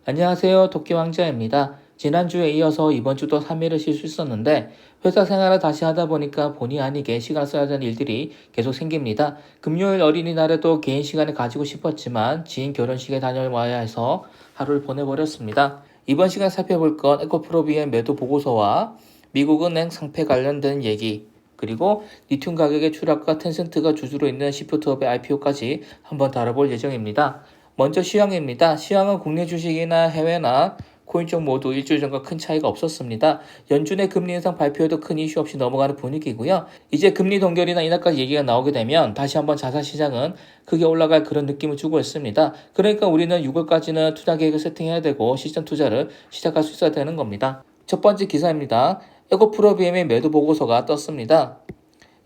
안녕하세요. 토끼왕자입니다. 지난주에 이어서 이번 주도 3일을 쉴 수 있었는데 회사 생활을 다시 하다 보니까 본의 아니게 시간 써야 되는 일들이 계속 생깁니다. 금요일 어린이날에도 개인 시간을 가지고 싶었지만 지인 결혼식에 다녀와야 해서 하루를 보내버렸습니다. 이번 시간 살펴볼 건 에코프로비의 매도 보고서와 미국은행 상패 관련된 얘기, 그리고 리튬 가격의 추락과 텐센트가 주주로 있는 시프트업의 IPO까지 한번 다뤄볼 예정입니다. 먼저 시황입니다. 시황은 국내 주식이나 해외나 코인 쪽 모두 일주일 전과 큰 차이가 없었습니다. 연준의 금리 인상 발표에도 큰 이슈 없이 넘어가는 분위기고요. 이제 금리 동결이나 인하까지 얘기가 나오게 되면 다시 한번 자산 시장은 크게 올라갈 그런 느낌을 주고 있습니다. 그러니까 우리는 6월까지는 투자 계획을 세팅해야 되고 시장 투자를 시작할 수 있어야 되는 겁니다. 첫 번째 기사입니다. 에코프로비엠의 매도 보고서가 떴습니다.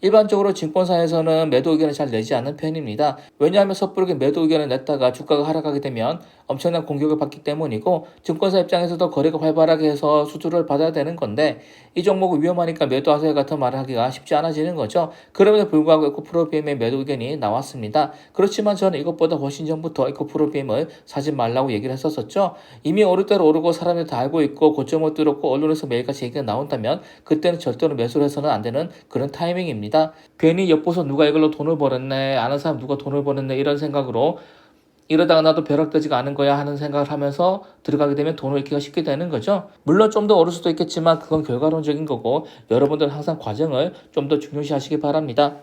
일반적으로 증권사에서는 매도 의견을 잘 내지 않는 편입니다. 왜냐하면 섣부르게 매도 의견을 냈다가 주가가 하락하게 되면 엄청난 공격을 받기 때문이고, 증권사 입장에서도 거래가 활발하게 해서 수주를 받아야 되는 건데 이 종목은 위험하니까 매도하세요 같은 말을 하기가 쉽지 않아지는 거죠. 그럼에도 불구하고 에코프로비엠의 매도 의견이 나왔습니다. 그렇지만 저는 이것보다 훨씬 전부터 에코프로비엠을 사지 말라고 얘기를 했었죠. 이미 오를 대로 오르고 사람들이 다 알고 있고 고점을 뚫었고 언론에서 매일같이 얘기가 나온다면 그때는 절대로 매수를 해서는 안 되는 그런 타이밍입니다. 괜히 엿보서 누가 이걸로 돈을 벌었네, 아는 사람 누가 돈을 벌었네 이런 생각으로 이러다가 나도 벼락되지가 않은 거야 하는 생각을 하면서 들어가게 되면 돈을 잃기가 쉽게 되는 거죠. 물론 좀 더 오를 수도 있겠지만 그건 결과론적인 거고, 여러분들은 항상 과정을 좀 더 중요시 하시기 바랍니다.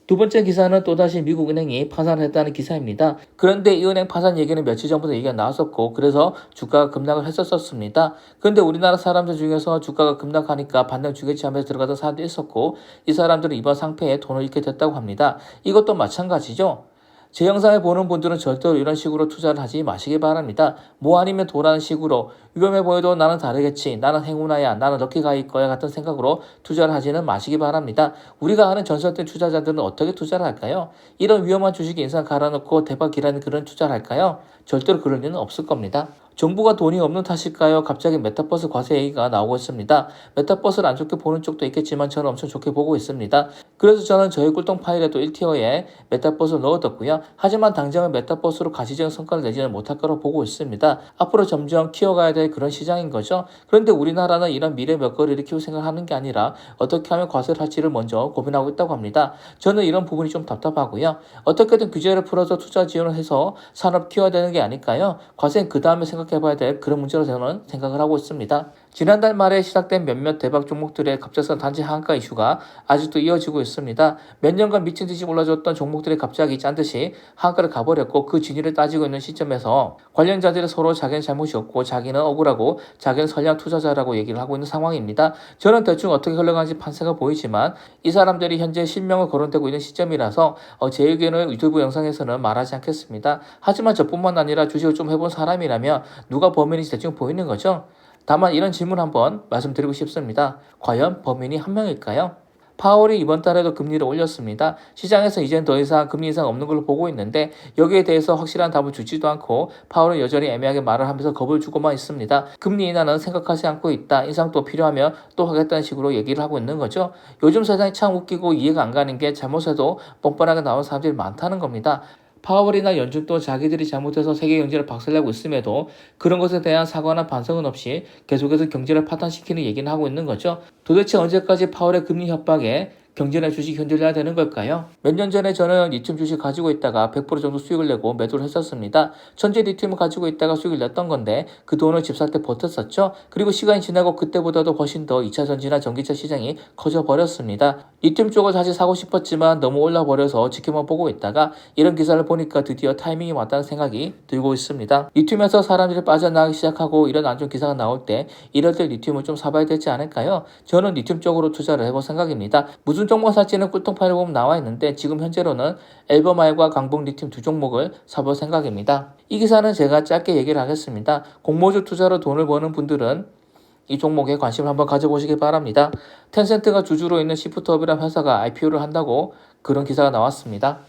두 번째 기사는 또다시 미국 은행이 파산을 했다는 기사입니다. 그런데 이 은행 파산 얘기는 며칠 전부터 얘기가 나왔었고, 그래서 주가가 급락을 했었습니다. 그런데 우리나라 사람들 중에서 주가가 급락하니까 반등 주겠지 하면서 들어가던 사람도 있었고, 이 사람들은 이번 상패에 돈을 잃게 됐다고 합니다. 이것도 마찬가지죠. 제 영상을 보는 분들은 절대로 이런 식으로 투자를 하지 마시기 바랍니다. 뭐 아니면 도라는 식으로 위험해 보여도 나는 다르겠지, 나는 행운아야, 나는 럭키가일 거야 같은 생각으로 투자를 하지는 마시기 바랍니다. 우리가 아는 전설된 투자자들은 어떻게 투자를 할까요? 이런 위험한 주식에 인상 갈아놓고 대박이라는 그런 투자를 할까요? 절대로 그럴 리는 없을 겁니다. 정부가 돈이 없는 탓일까요? 갑자기 메타버스 과세 얘기가 나오고 있습니다. 메타버스를 안 좋게 보는 쪽도 있겠지만 저는 엄청 좋게 보고 있습니다. 그래서 저는 저희 꿀똥 파일에도 1티어에 메타버스를 넣어뒀고요. 하지만 당장은 메타버스로 가시적인 성과를 내지는 못할 거라고 보고 있습니다. 앞으로 점점 키워가야 될 그런 시장인 거죠. 그런데 우리나라는 이런 미래 먹거리를 키울 생각을 하는 게 아니라 어떻게 하면 과세를 할지를 먼저 고민하고 있다고 합니다. 저는 이런 부분이 좀 답답하고요. 어떻게든 규제를 풀어서 투자 지원을 해서 산업 키워야 되는 게 아닐까요? 과세는 그 다음에 생각해봐야 될 그런 문제로 저는 생각을 하고 있습니다. 지난달 말에 시작된 몇몇 대박 종목들의 갑작스런 단지 하한가 이슈가 아직도 이어지고 있습니다. 몇 년간 미친 듯이 올라줬던 종목들이 갑자기 짠듯이 하한가를 가버렸고, 그 진위를 따지고 있는 시점에서 관련자들이 서로 자기는 잘못이 없고 자기는 억울하고 자기는 선량 투자자라고 얘기를 하고 있는 상황입니다. 저는 대충 어떻게 흘러가는지 판세가 보이지만 이 사람들이 현재 실명을 거론되고 있는 시점이라서 제 의견을 유튜브 영상에서는 말하지 않겠습니다. 하지만 저뿐만 아니라 주식을 좀 해본 사람이라면 누가 범인인지 대충 보이는 거죠. 다만 이런 질문 한번 말씀드리고 싶습니다. 과연 범인이 한 명일까요? 파월이 이번 달에도 금리를 올렸습니다. 시장에서 이젠 더 이상 금리 인상 없는 걸로 보고 있는데 여기에 대해서 확실한 답을 주지도 않고 파월은 여전히 애매하게 말을 하면서 겁을 주고만 있습니다. 금리 인하는 생각하지 않고 있다, 인상 또 필요하면 또 하겠다는 식으로 얘기를 하고 있는 거죠. 요즘 세상이 참 웃기고 이해가 안 가는 게 잘못해도 뻔뻔하게 나오는 사람들이 많다는 겁니다. 파월이나 연준도 자기들이 잘못해서 세계 경제를 박살내고 있음에도 그런 것에 대한 사과나 반성은 없이 계속해서 경제를 파탄시키는 얘기는 하고 있는 거죠. 도대체 언제까지 파월의 금리 협박에 경제나 주식 견딜해야 되는 걸까요? 몇 년 전에 저는 리튬 주식 가지고 있다가 100% 정도 수익을 내고 매도를 했었습니다. 천재 리튬을 가지고 있다가 수익을 냈던 건데 그 돈을 집 살 때 버텼었죠. 그리고 시간이 지나고 그때보다도 훨씬 더 2차 전지나 전기차 시장이 커져 버렸습니다. 리튬 쪽을 다시 사고 싶었지만 너무 올라버려서 지켜만 보고 있다가 이런 기사를 보니까 드디어 타이밍이 왔다는 생각이 들고 있습니다. 리튬에서 사람들이 빠져나가기 시작하고 이런 안 좋은 기사가 나올 때 이럴 때 리튬을 좀 사봐야 되지 않을까요? 저는 리튬 쪽으로 투자를 해볼 생각입니다. 무슨 종목 살지는 꿀통 파일에 보면 나와 있는데 지금 현재로는 엘버마일과 강북 리튬 두 종목을 사볼 생각입니다. 이 기사는 제가 짧게 얘기를 하겠습니다. 공모주 투자로 돈을 버는 분들은 이 종목에 관심을 한번 가져보시기 바랍니다. 텐센트가 주주로 있는 시프트업이라는 회사가 IPO를 한다고 그런 기사가 나왔습니다.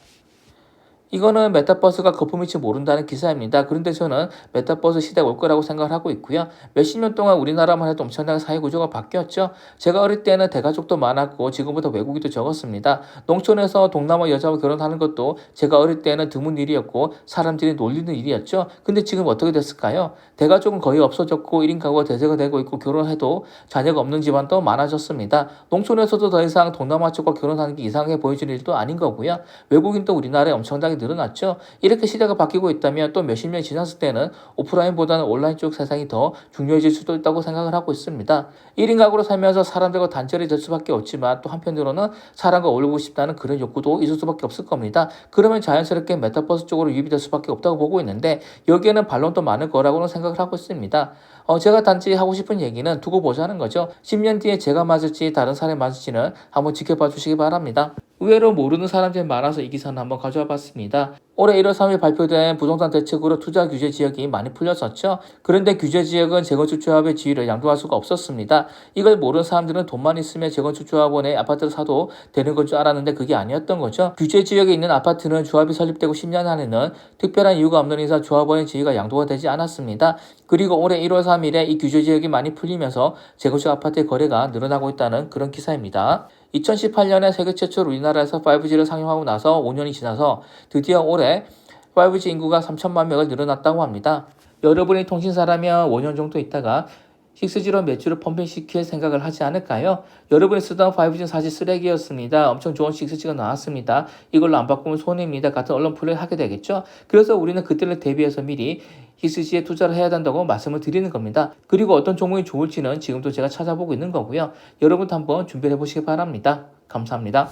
이거는 메타버스가 거품일지 모른다는 기사입니다. 그런데 저는 메타버스 시대가 올 거라고 생각을 하고 있고요. 몇십 년 동안 우리나라만 해도 엄청나게 사회 구조가 바뀌었죠. 제가 어릴 때는 대가족도 많았고 지금보다 외국인도 적었습니다. 농촌에서 동남아 여자와 결혼하는 것도 제가 어릴 때는 드문 일이었고 사람들이 놀리는 일이었죠. 근데 지금 어떻게 됐을까요? 대가족은 거의 없어졌고 1인 가구가 대세가 되고 있고 결혼해도 자녀가 없는 집안도 많아졌습니다. 농촌에서도 더 이상 동남아 쪽과 결혼하는 게 이상해 보여지는 일도 아닌 거고요. 외국인도 우리나라에 엄청나게 늘어났죠. 이렇게 시대가 바뀌고 있다면 또 몇십 년이 지났을 때는 오프라인보다는 온라인 쪽 세상이 더 중요해질 수도 있다고 생각을 하고 있습니다. 1인 가구로 살면서 사람들과 단절이 될 수밖에 없지만 또 한편으로는 사람과 어울리고 싶다는 그런 욕구도 있을 수밖에 없을 겁니다. 그러면 자연스럽게 메타버스 쪽으로 유입이 될 수밖에 없다고 보고 있는데 여기에는 반론도 많을 거라고는 생각을 하고 있습니다. 제가 단지 하고 싶은 얘기는 두고 보자는 거죠. 10년 뒤에 제가 맞을지 다른 사람이 맞을지는 한번 지켜봐 주시기 바랍니다. 의외로 모르는 사람들이 많아서 이 기사는 한번 가져와 봤습니다. 올해 1월 3일 발표된 부동산 대책으로 투자 규제 지역이 많이 풀렸었죠. 그런데 규제 지역은 재건축 조합의 지위를 양도할 수가 없었습니다. 이걸 모르는 사람들은 돈만 있으면 재건축 조합원의 아파트를 사도 되는 걸 줄 알았는데 그게 아니었던 거죠. 규제 지역에 있는 아파트는 조합이 설립되고 10년 안에는 특별한 이유가 없는 이상 조합원의 지위가 양도가 되지 않았습니다. 그리고 올해 1월 3일에 이 규제 지역이 많이 풀리면서 재건축 아파트의 거래가 늘어나고 있다는 그런 기사입니다. 2018년에 세계 최초로 우리나라에서 5G를 상용하고 나서 5년이 지나서 드디어 올해 5G 인구가 3천만 명을 늘어났다고 합니다. 여러분이 통신사라면 5년 정도 있다가 6G로 매출을 펌핑시킬 생각을 하지 않을까요? 여러분이 쓰던 5G는 사실 쓰레기였습니다. 엄청 좋은 6G가 나왔습니다. 이걸로 안 바꾸면 손해입니다. 같은 언론 플레이를 하게 되겠죠? 그래서 우리는 그때를 대비해서 미리 6G에 투자를 해야 된다고 말씀을 드리는 겁니다. 그리고 어떤 종목이 좋을지는 지금도 제가 찾아보고 있는 거고요. 여러분도 한번 준비를 해보시기 바랍니다. 감사합니다.